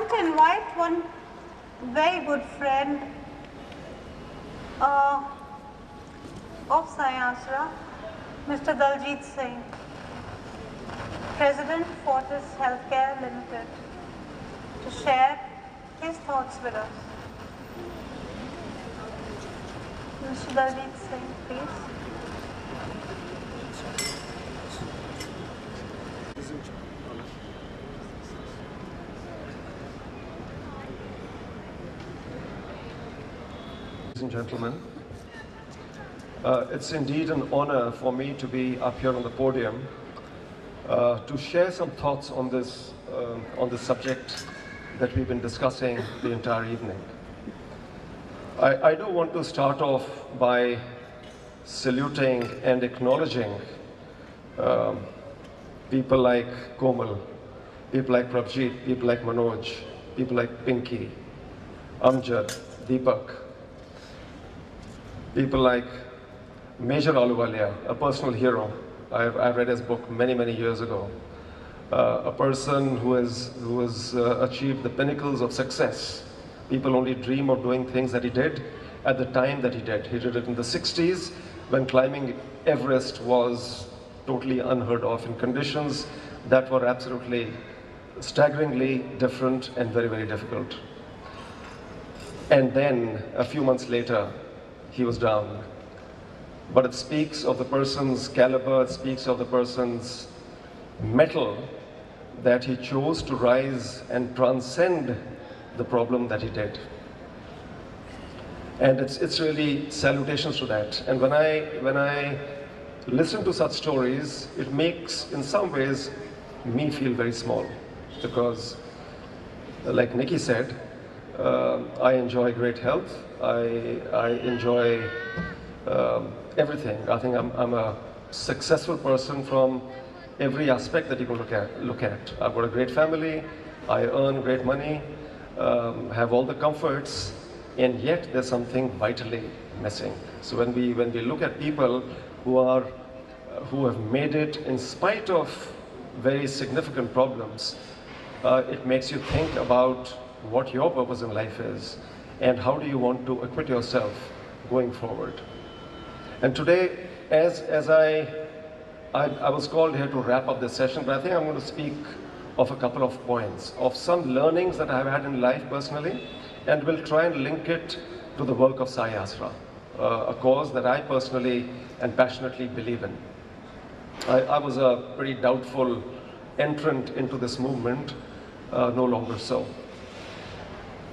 want to invite one very good friend of Aasra, Mr. Daljit Singh, President Fortis Healthcare Limited, to share his thoughts with us. Mr. Daljit Singh, please. Ladies and gentlemen, it's indeed an honor for me to be up here on the podium to share some thoughts on this subject that we've been discussing the entire evening. I do want to start off by saluting and acknowledging people like Komal, people like Paraplegic, people like Manoj, people like Pinky, Amjad, Deepak, people like Major Aluwalia, a personal hero. I read his book many, many years ago. A person who has achieved the pinnacles of success. People only dream of doing things that he did at the time that he did. He did it in the 60s when climbing Everest was totally unheard of in conditions that were absolutely staggeringly different and very, very difficult. And then a few months later, he was down. But it speaks of the person's caliber, it speaks of the person's mettle, that he chose to rise and transcend the problem that he did. And it's really salutations to that. And when I listen to such stories, it makes, in some ways, me feel very small. Because, like Nikki said, I enjoy great health. I enjoy everything. I think I'm a successful person from every aspect that you can look at. I've got a great family. I earn great money. Have all the comforts, and yet there's something vitally missing. So when we look at people who have made it in spite of very significant problems, it makes you think about what your purpose in life is and how do you want to equip yourself going forward. And today, as I was called here to wrap up this session, but I think I'm going to speak of a couple of points, of some learnings that I've had in life personally, and will try and link it to the work of Aasra, a cause that I personally and passionately believe in. I was a pretty doubtful entrant into this movement, no longer so.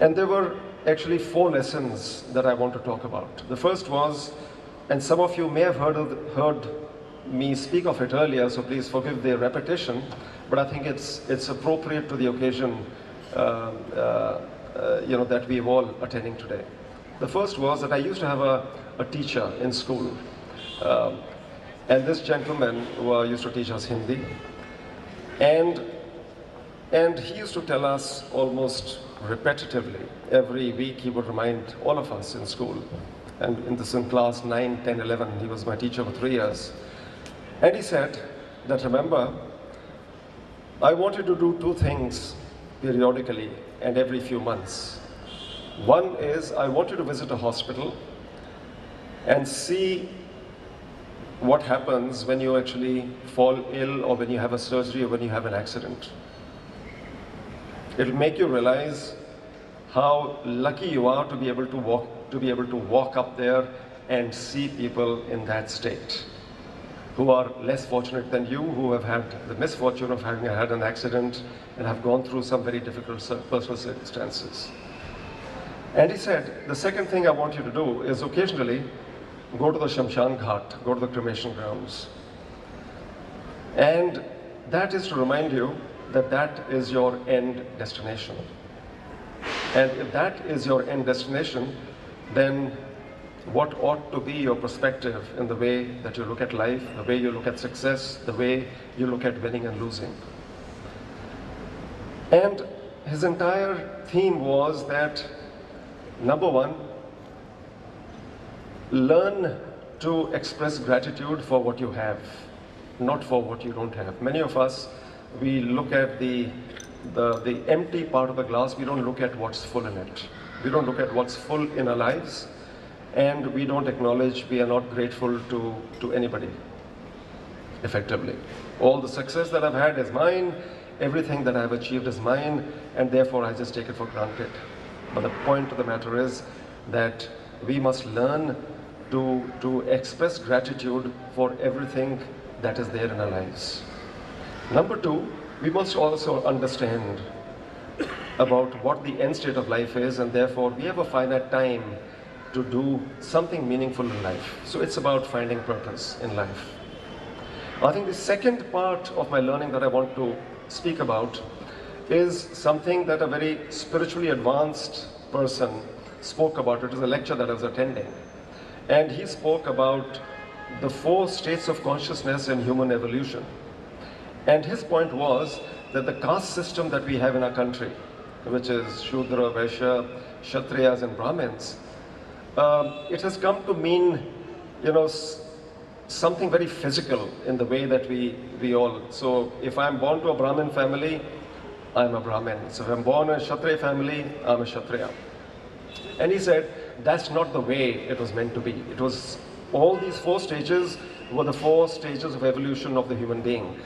And there were actually 4 lessons that I want to talk about. The first was, and some of you may have heard me speak of it earlier, so please forgive the repetition, but I think it's appropriate to the occasion that we're all attending today. The first was that I used to have a teacher in school, and this gentleman used to teach us Hindi, and he used to tell us almost repetitively, every week he would remind all of us in school, and in class 9, 10, 11, he was my teacher for 3 years. And he said that, remember, I want you to do 2 things periodically and every few months. One is, I want you to visit a hospital and see what happens when you actually fall ill, or when you have a surgery, or when you have an accident. It'll make you realize how lucky you are to be able to walk up there and see people in that state, who are less fortunate than you, who have had the misfortune of having had an accident and have gone through some very difficult personal circumstances. And he said, the second thing I want you to do is occasionally go to the Shamshan Ghat, go to the cremation grounds. And that is to remind you that that is your end destination. And if that is your end destination, then what ought to be your perspective in the way that you look at life, the way you look at success, the way you look at winning and losing. And his entire theme was that, number one, learn to express gratitude for what you have, not for what you don't have. Many of us, we look at the the empty part of the glass, we don't look at what's full in it. We don't look at what's full in our lives, and we don't acknowledge, we are not grateful to anybody, effectively. All the success that I've had is mine, everything that I've achieved is mine, and therefore I just take it for granted. But the point of the matter is that we must learn to express gratitude for everything that is there in our lives. Number two, we must also understand about what the end state of life is, and therefore we have a finite time to do something meaningful in life. So it's about finding purpose in life. I think the second part of my learning that I want to speak about is something that a very spiritually advanced person spoke about. It was a lecture that I was attending. And he spoke about the 4 states of consciousness in human evolution. And his point was that the caste system that we have in our country, which is Shudra, Vaishya, Kshatriyas and Brahmins, it has come to mean, something very physical in the way that we all, so if I'm born to a Brahmin family, I'm a Brahmin. So if I'm born in a Kshatriya family, I'm a Kshatriya. And he said, that's not the way it was meant to be. It was, all these 4 stages were the 4 stages of evolution of the human being.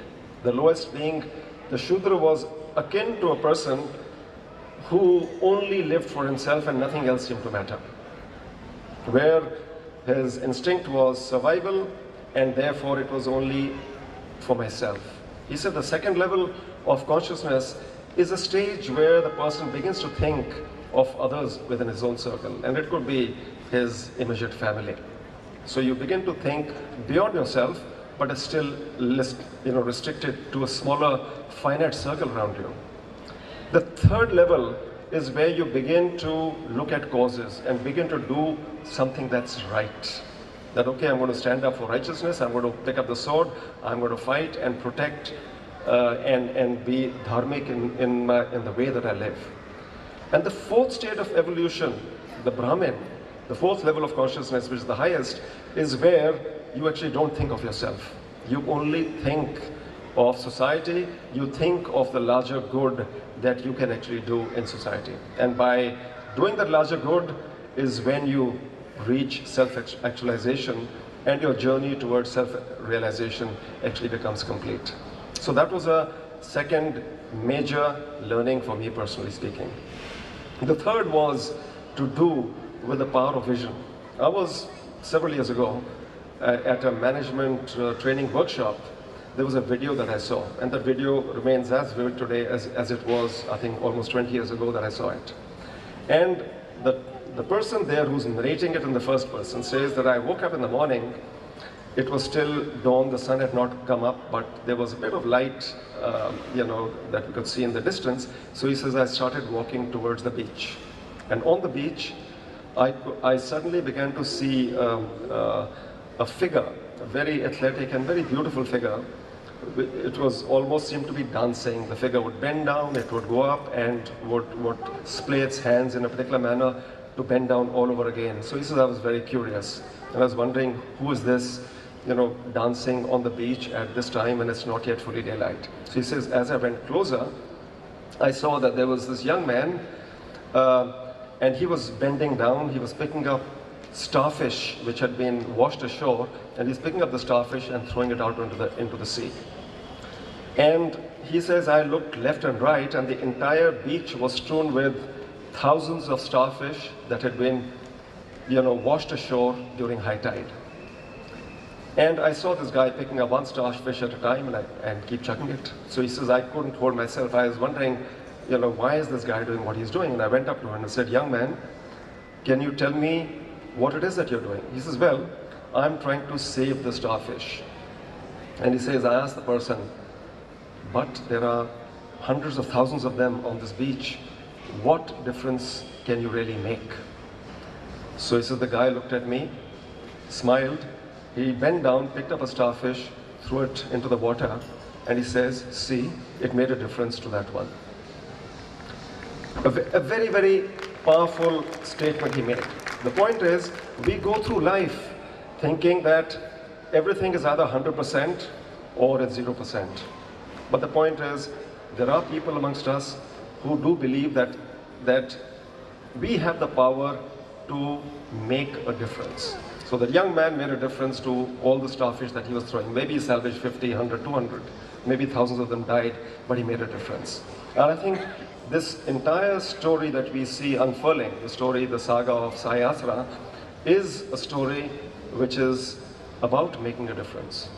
The lowest being, the Shudra, was akin to a person who only lived for himself and nothing else seemed to matter. Where his instinct was survival, and therefore it was only for myself. He said the second level of consciousness is a stage where the person begins to think of others within his own circle, and it could be his immediate family. So you begin to think beyond yourself, but are still restricted to a smaller, finite circle around you. The third level is where you begin to look at causes and begin to do something that's right. That, okay, I'm going to stand up for righteousness, I'm going to pick up the sword, I'm going to fight and protect and be dharmic in the way that I live. And the 4th state of evolution, the Brahmin, the 4th level of consciousness, which is the highest, is where you actually don't think of yourself. You only think of society, you think of the larger good that you can actually do in society. And by doing that larger good is when you reach self-actualization, and your journey towards self-realization actually becomes complete. So that was a second major learning for me, personally speaking. The third was to do with the power of vision. I was, several years ago, at a management training workshop. There was a video that I saw, and that video remains as vivid today as it was, I think, almost 20 years ago that I saw it. And the person there who's narrating it in the first person says that I woke up in the morning, it was still dawn, the sun had not come up, but there was a bit of light, that we could see in the distance. So he says, I started walking towards the beach. And on the beach, I suddenly began to see a figure, a very athletic and very beautiful figure. It was almost seemed to be dancing. The figure would bend down, it would go up, and would splay its hands in a particular manner to bend down all over again. So he says, I was very curious, and I was wondering, who is this, dancing on the beach at this time when it's not yet fully daylight? So he says, as I went closer, I saw that there was this young man, and he was bending down, he was picking up starfish which had been washed ashore, and he's picking up the starfish and throwing it out into the sea. And he says, I looked left and right, and the entire beach was strewn with thousands of starfish that had been, washed ashore during high tide. And I saw this guy picking up one starfish at a time and keep chucking it. So he says, I couldn't hold myself. I was wondering, why is this guy doing what he's doing? And I went up to him and said, young man, can you tell me what it is that you're doing? He says, well, I'm trying to save the starfish. And he says, I asked the person, but there are hundreds of thousands of them on this beach. What difference can you really make? So he says, the guy looked at me, smiled, he bent down, picked up a starfish, threw it into the water, and he says, see, it made a difference to that one. A very, very powerful statement he made. The point is, we go through life thinking that everything is either 100% or it's 0%. But the point is, there are people amongst us who do believe that we have the power to make a difference. So that young man made a difference to all the starfish that he was throwing. Maybe he salvaged 50, 100, 200. Maybe thousands of them died, but he made a difference. And I think this entire story that we see unfurling, the story, the saga of Aasra, is a story which is about making a difference.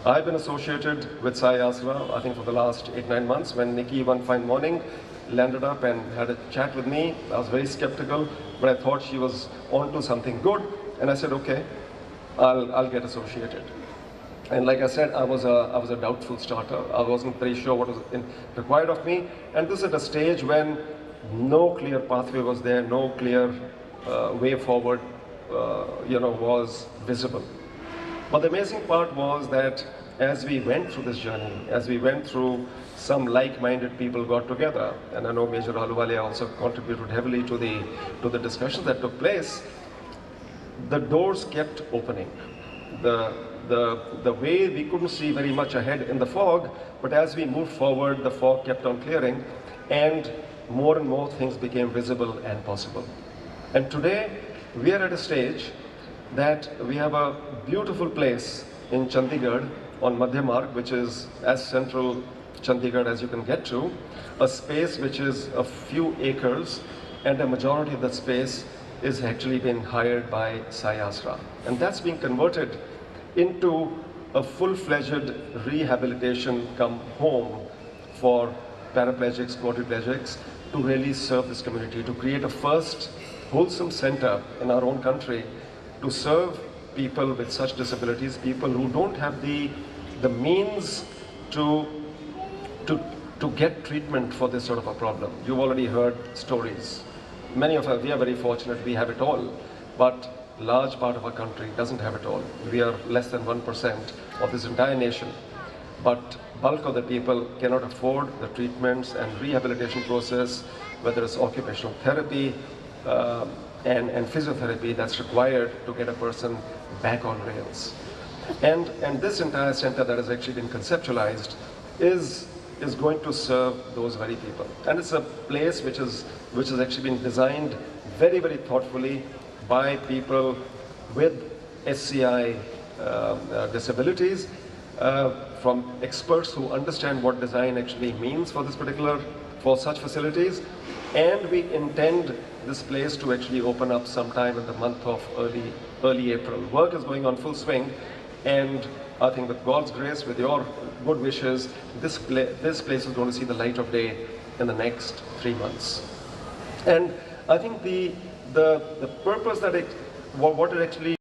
I've been associated with Aasra, I think for the last 8-9 months. When Nikki one fine morning landed up and had a chat with me, I was very skeptical, but I thought she was onto something good. And I said, okay, I'll get associated. And like I said, I was a doubtful starter. I wasn't very sure what was required of me. And this at a stage when no clear pathway was there, no clear way forward, was visible. But the amazing part was that as we went through this journey, as we went through, some like-minded people got together, and I know Major Ahluwalia also contributed heavily to the discussions that took place. The doors kept opening. The way we couldn't see very much ahead in the fog, but as we moved forward, the fog kept on clearing, and more things became visible and possible. And today, we are at a stage that we have a beautiful place in Chandigarh on Madhya Marg, which is as central Chandigarh as you can get to, a space which is a few acres, and a majority of that space is actually being hired by Aasra. And that's being converted into a full-fledged rehabilitation come home for paraplegics, quadriplegics, to really serve this community, to create a first wholesome center in our own country to serve people with such disabilities, people who don't have the means to get treatment for this sort of a problem. You've already heard stories. Many of us, we are very fortunate, we have it all, but large part of our country doesn't have it all. We are less than 1% of this entire nation, but bulk of the people cannot afford the treatments and rehabilitation process, whether it's occupational therapy and physiotherapy that's required to get a person back on rails. And this entire center that has actually been conceptualized is going to serve those very people. And it's a place which has actually been designed very, very thoughtfully by people with SCI disabilities, from experts who understand what design actually means for such facilities. And we intend this place to actually open up sometime in the month of early April. Work is going on full swing, and I think with God's grace, with your good wishes, this place is going to see the light of day in the next 3 months. And I think the purpose that what it actually